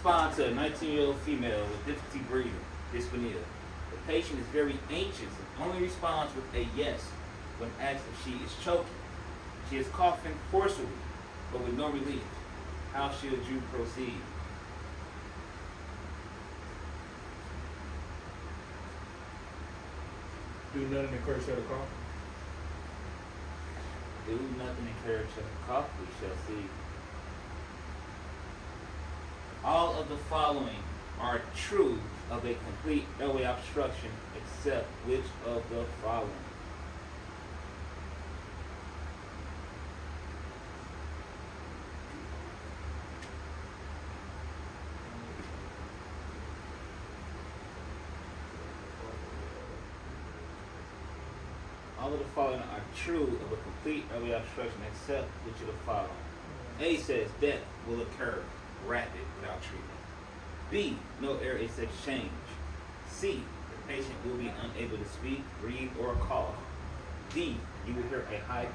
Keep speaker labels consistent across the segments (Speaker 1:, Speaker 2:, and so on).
Speaker 1: respond to a 19-year-old female with difficulty breathing, dyspnea. The patient is very anxious and only responds with a yes when asked if she is choking. She is coughing forcefully, but with no relief. How should you proceed?
Speaker 2: Do nothing to encourage her to cough.
Speaker 1: Do nothing to encourage her to cough, we shall see. All of the following are true of a complete airway obstruction, except which of the following? All of the following are true of a complete airway obstruction, except which of the following? A says death will occur rapid without treatment. B, no air is exchanged. C, the patient will be unable to speak, breathe, or cough. D, you will hear a high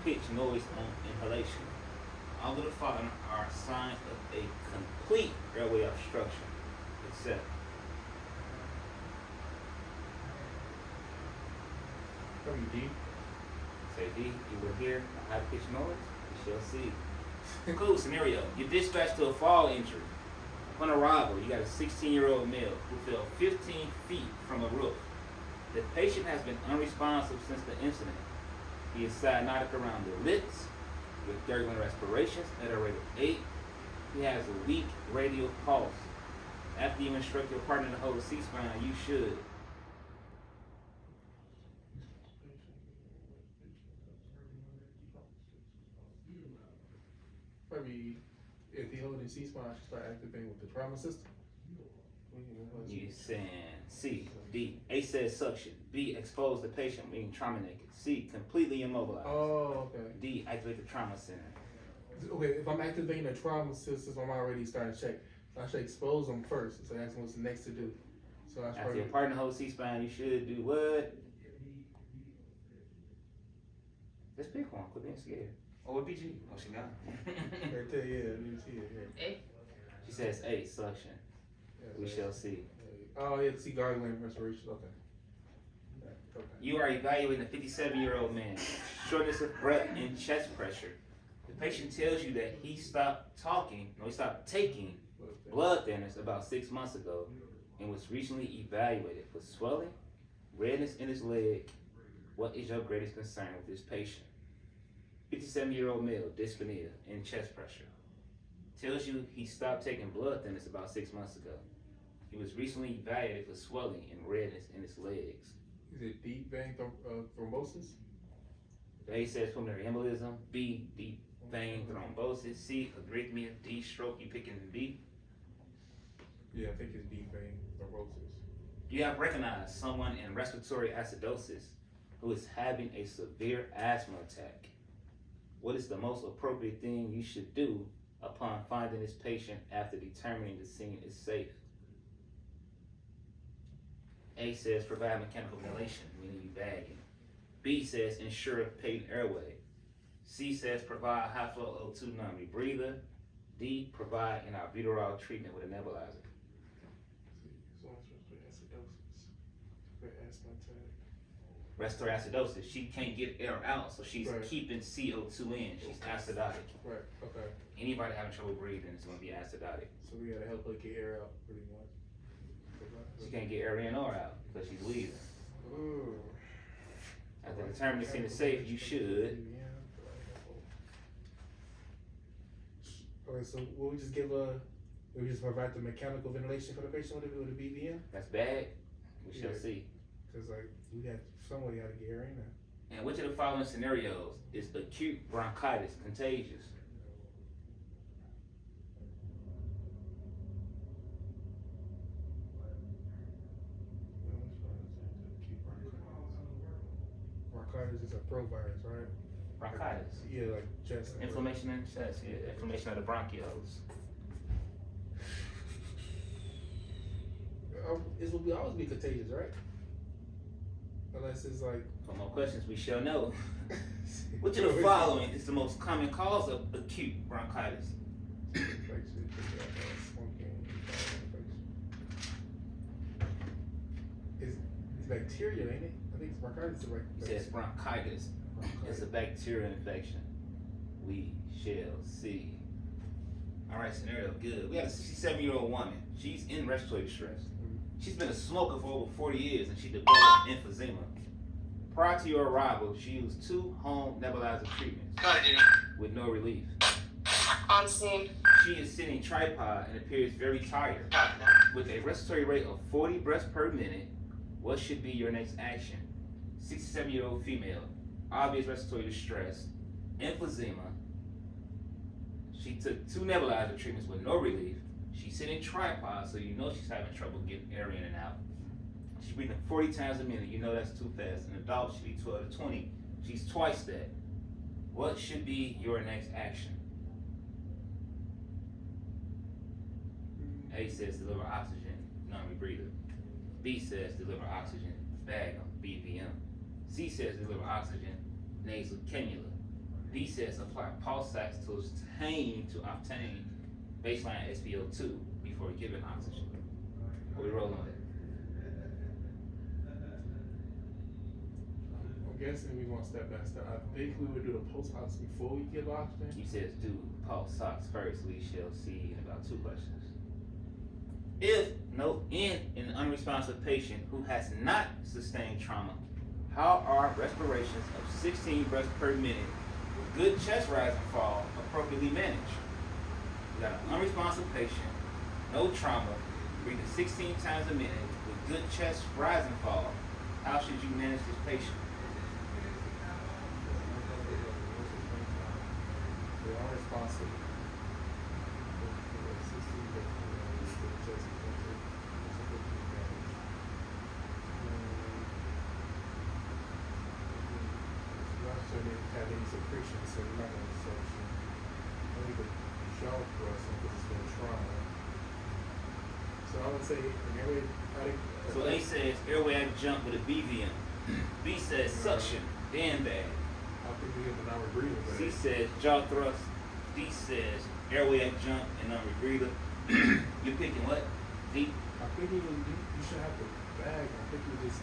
Speaker 1: pitched noise on inhalation. All of the following are signs of a complete airway obstruction, except
Speaker 2: Probably D.
Speaker 1: say D, you will hear a high pitched noise. We shall see. Cool scenario. You're dispatched to a fall injury. Upon arrival, you got a 16-year-old male who fell 15 feet from a roof. The patient has been unresponsive since the incident. He is cyanotic around the lips with gurgling respirations at a rate of 8. He has a weak radial pulse. After you instruct your partner to hold a C-spine, you should
Speaker 2: Probably if he holding C-spine, I should start activating with the trauma system.
Speaker 1: You saying C, D. A says suction. B, expose the patient, meaning trauma naked. C, completely immobilize.
Speaker 2: Oh, okay.
Speaker 1: D, activate the trauma center.
Speaker 2: Okay, if I'm activating the trauma system, I'm already starting to check. So I should expose them first. So that's what's next to do. So I
Speaker 1: After your partner holds C-spine, you should do what? Just pick one. Quit being scared. Or what BG? Oh, she got it.
Speaker 2: Right there, yeah, you see it here.
Speaker 3: A.
Speaker 1: She says A, suction.
Speaker 2: Yeah,
Speaker 1: We shall see.
Speaker 2: Oh, yeah, see gargling respiration. Okay. Yeah, okay.
Speaker 1: You are evaluating a 57-year-old man. Shortness of breath and chest pressure. The patient tells you that he stopped taking blood thinners about 6 months ago and was recently evaluated for swelling, redness in his leg. What is your greatest concern with this patient? 57-year-old male, dyspnea and chest pressure. Tells you he stopped taking blood thinners about 6 months ago. He was recently evaluated for swelling and redness in his legs.
Speaker 2: Is it deep vein thrombosis?
Speaker 1: A says pulmonary embolism. B, deep vein thrombosis. C, arrhythmia. D, stroke. You picking B?
Speaker 2: Yeah, I think it's deep vein thrombosis.
Speaker 1: You have recognized someone in respiratory acidosis who is having a severe asthma attack. What is the most appropriate thing you should do upon finding this patient after determining the scene is safe? A says provide mechanical ventilation, meaning you bagging. B says ensure a patent airway. C says provide high flow O2 non-rebreather. D, provide an albuterol treatment with a nebulizer. Respiratory acidosis. She can't get air out, so she's keeping CO2 in. She's acidotic.
Speaker 2: Right, okay.
Speaker 1: Anybody having trouble breathing is going to be acidotic.
Speaker 2: So we gotta help her get air out pretty much.
Speaker 1: She can't get air in or out because she's wheezing.
Speaker 2: Ooh.
Speaker 1: After determining the scene is safe, you should.
Speaker 2: Okay, so will we just we just provide the mechanical ventilation for the patient with the BVM?
Speaker 1: That's bad. We shall see.
Speaker 2: Cause like we got somebody gotta get air in there.
Speaker 1: And which of the following scenarios is acute bronchitis contagious?
Speaker 2: Bronchitis is a provirus, right?
Speaker 1: Bronchitis.
Speaker 2: Yeah, like chest.
Speaker 1: Inflammation in the chest, yeah. Inflammation of the bronchioles.
Speaker 2: It will always be contagious, right? Unless it's like.
Speaker 1: For more questions, we shall know. Which of the following is the most common cause of acute bronchitis?
Speaker 2: Infection, smoking, infection. It's bacterial, ain't it? I think it's bronchitis.
Speaker 1: He says bronchitis. It's a bacterial infection. We shall see. All right, scenario good. We got a 67-year-old woman. She's in respiratory distress. She's been a smoker for over 40 years and she developed emphysema. Prior to your arrival, she used 2 home nebulizer treatments with no relief.
Speaker 3: On scene.
Speaker 1: She is sitting tripod and appears very tired. With a respiratory rate of 40 breaths per minute, what should be your next action? 67-year-old female, obvious respiratory distress, emphysema. She took 2 nebulizer treatments with no relief. She's sitting tripod, so you know she's having trouble getting air in and out. She's breathing 40 times a minute. You know that's too fast. An adult should be 12 to 20. She's twice that. What should be your next action? A says deliver oxygen, non-rebreather. B says deliver oxygen, bag them, BVM. C says deliver oxygen, nasal cannula. D says apply pulse sacks to obtain baseline SpO2 before giving oxygen. What we rolling with?
Speaker 2: I'm guessing we want step by step. I think we would do the post ox before we give oxygen.
Speaker 1: He says do pulse socks first. We shall see in about 2 questions. If in an unresponsive patient who has not sustained trauma, how are respirations of 16 breaths per minute with good chest rise and fall appropriately managed? We got an unresponsive patient, no trauma, breathing 16 times a minute with good chest rise and fall. How should you manage this patient?
Speaker 2: They're unresponsive. So they have any secretion, so we're not going to suction. Only the jaw thrust because it's been trauma. So I would say an airway.
Speaker 1: So A says airway adjunct with a BVM. B says suction, then bag.
Speaker 2: I think we have the non-rebreather.
Speaker 1: C says jaw thrust. D says airway adjunct and non-rebreather. You're picking what? D?
Speaker 2: I think you should have the bag. I think you just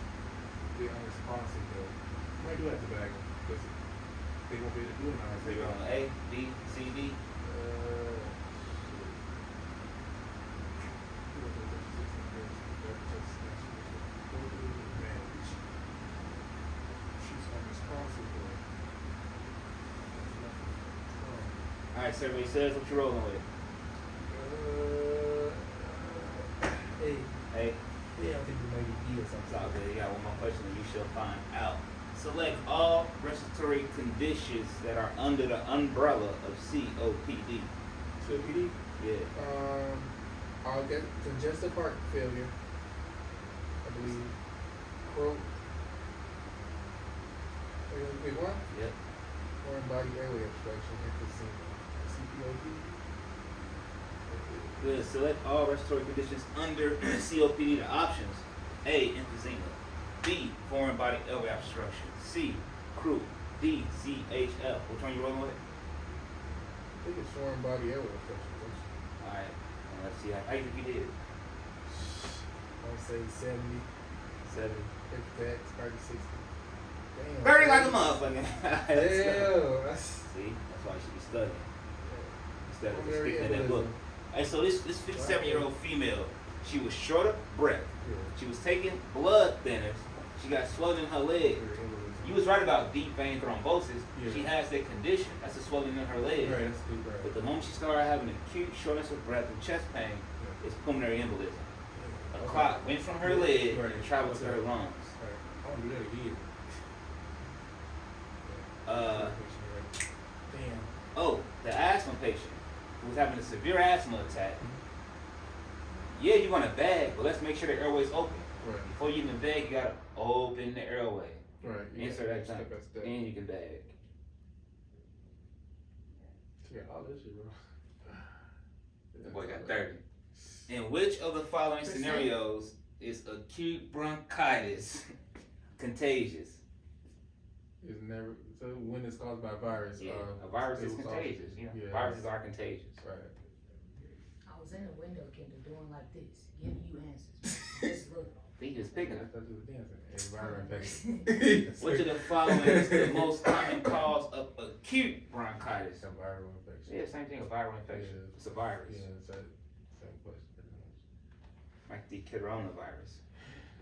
Speaker 2: be unresponsive though. You might do have to bag them because they won't be able to do it now.
Speaker 1: So you're on A, B, C, D. Alright, survey says what you rolling with.
Speaker 2: Hey.
Speaker 1: A.
Speaker 2: Yeah, I think we maybe D or something.
Speaker 1: It's all good. You got one more question and you shall find out. Select all respiratory conditions that are under the umbrella of COPD.
Speaker 2: COPD?
Speaker 1: Yeah.
Speaker 2: I'll get congestive heart failure. I believe. Wait, what?
Speaker 1: Yep.
Speaker 2: Foreign body airway obstruction, emphysema. COPD?
Speaker 1: Good. Select all respiratory conditions under COPD. The options: A. Emphysema. B. Foreign body airway obstruction. C. Croup. D. CHF. Which one you rolling with?
Speaker 2: I think it's foreign body airway obstruction.
Speaker 1: All right. Let's see how you think you did.
Speaker 2: I would say 70.
Speaker 1: 70.
Speaker 2: If that's 30, 60. Damn.
Speaker 1: 30 like a motherfucker. Let's go.
Speaker 2: Damn. That's
Speaker 1: See, that's why you should be studying instead of just
Speaker 2: Pulmonary
Speaker 1: sticking in that book.
Speaker 2: embolism.
Speaker 1: Hey, so this 57-year-old female, she was short of breath.
Speaker 2: Yeah.
Speaker 1: She was taking blood thinners. She got swelling in her leg. You was right about deep vein thrombosis.
Speaker 2: Yeah.
Speaker 1: She has that condition. That's a swelling in her leg.
Speaker 2: Right, that's deep, right.
Speaker 1: But the moment she started having acute shortness of breath and chest pain, it's pulmonary embolism. A clot went from her leg and traveled to her lungs.
Speaker 2: Right. I want to do that again. Damn.
Speaker 1: Oh, the asthma patient who was having a severe asthma attack. Yeah, you want to bag, but let's make sure the airway's open.
Speaker 2: Right.
Speaker 1: Before you can bag, you gotta open the airway.
Speaker 2: Right.
Speaker 1: Insert that time,
Speaker 2: step by step.
Speaker 1: then you can bag.
Speaker 2: Yeah, all this shit, bro.
Speaker 1: The boy got 30. In which of the following scenarios is acute bronchitis contagious?
Speaker 2: It's never. So when it's caused by a virus.
Speaker 1: Yeah, a virus is
Speaker 2: it was
Speaker 1: contagious. You know,
Speaker 2: yeah.
Speaker 1: viruses are contagious.
Speaker 2: Right.
Speaker 4: was in the window, Kendall, doing like this, giving you answers. Just look.
Speaker 1: I think he was picking
Speaker 2: I
Speaker 1: it.
Speaker 2: thought you were dancing. A viral infection.
Speaker 1: Which of the following is the most common cause of acute bronchitis?
Speaker 2: It's a viral infection.
Speaker 1: Yeah, same thing, a viral infection.
Speaker 2: Yeah.
Speaker 1: It's a virus.
Speaker 2: Yeah, it's that same question.
Speaker 1: Like the coronavirus.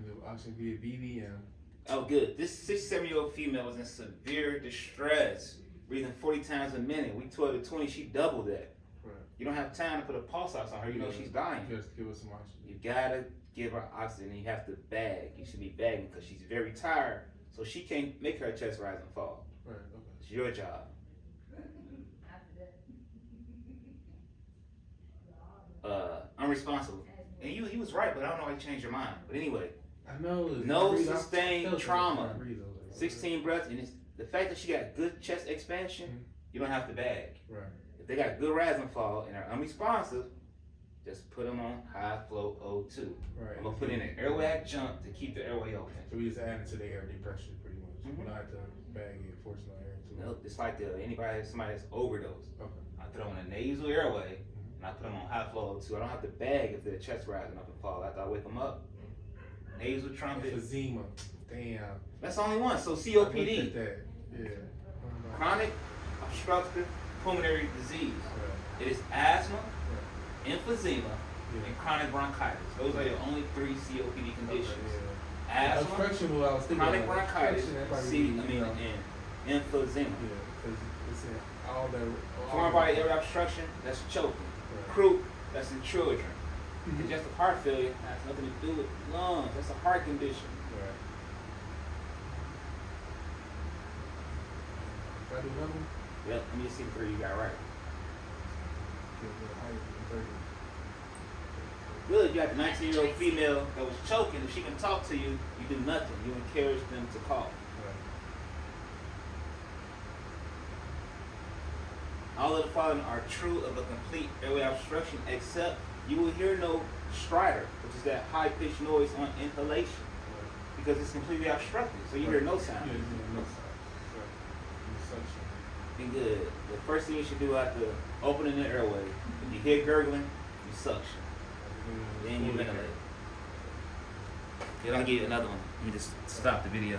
Speaker 2: The option B is BVM.
Speaker 1: Oh, good. This 67-year-old female was in severe distress, breathing 40 times a minute. We told her 20, she doubled that.
Speaker 2: Right.
Speaker 1: You don't have time to put a pulse ox on her. You know she's dying.
Speaker 2: Just give us some oxygen.
Speaker 1: You gotta give her oxygen. And you have to bag. You should be bagging because she's very tired, so she can't make her chest rise and fall.
Speaker 2: Right, okay.
Speaker 1: It's your job. Unresponsible. And he was right, but I don't know why you changed your mind. But anyway,
Speaker 2: I know.
Speaker 1: no sustained trauma.
Speaker 2: 16.
Speaker 1: 16 breaths, and it's the fact that she got good chest expansion, you don't have to bag.
Speaker 2: Right.
Speaker 1: If they got good rise and fall and are unresponsive, just put them on high flow O2.
Speaker 2: Right.
Speaker 1: I'm gonna put in an airway adjunct to keep the airway open.
Speaker 2: So we just add it to the air pressure pretty much.
Speaker 1: Mhm.
Speaker 2: We don't have to bag it, force no air into it.
Speaker 1: Nope, it's like somebody that's overdosed.
Speaker 2: Okay.
Speaker 1: I throw in a nasal airway and I put them on high flow O2. I don't have to bag if their chest rising up and fall after I wake them up. Nasal trumpet.
Speaker 2: Emphysema. Damn.
Speaker 1: That's the only one. So
Speaker 2: I looked
Speaker 1: COPD,
Speaker 2: at that. Yeah.
Speaker 1: chronic obstructive pulmonary disease.
Speaker 2: Right.
Speaker 1: It is asthma,
Speaker 2: Right.
Speaker 1: emphysema,
Speaker 2: Yeah.
Speaker 1: and chronic bronchitis. Those are your only 3 COPD conditions.
Speaker 2: Okay, yeah.
Speaker 1: Asthma,
Speaker 2: Obstruction, what I was thinking
Speaker 1: chronic
Speaker 2: of,
Speaker 1: bronchitis,
Speaker 2: obstruction, everybody
Speaker 1: and
Speaker 2: know.
Speaker 1: emphysema.
Speaker 2: Yeah, because it's in all the.
Speaker 1: Foreign body airway obstruction, that's choking.
Speaker 2: Right.
Speaker 1: Croup, that's in children.
Speaker 2: Mhm.
Speaker 1: Congestive heart failure has nothing to do with lungs. That's a heart condition.
Speaker 2: Right. If I do another one,
Speaker 1: Yep, let me just see the 3 you got right.
Speaker 2: give it a height of 30.
Speaker 1: Good, you got the 19-year-old female that was choking. If she can talk to you, you do nothing. You encourage them to cough.
Speaker 2: Right.
Speaker 1: All of the following are true of a complete airway obstruction, except you will hear no stridor, which is that high-pitched noise on inhalation,
Speaker 2: Right.
Speaker 1: because it's completely obstructed, so you hear no sound.
Speaker 2: Yeah, no sound. Right. And suction.
Speaker 1: Be good. The first thing you should do after opening the airway, if you hear gurgling, you suction. Then you ventilate. Then I'll give you another one. You just stop the video.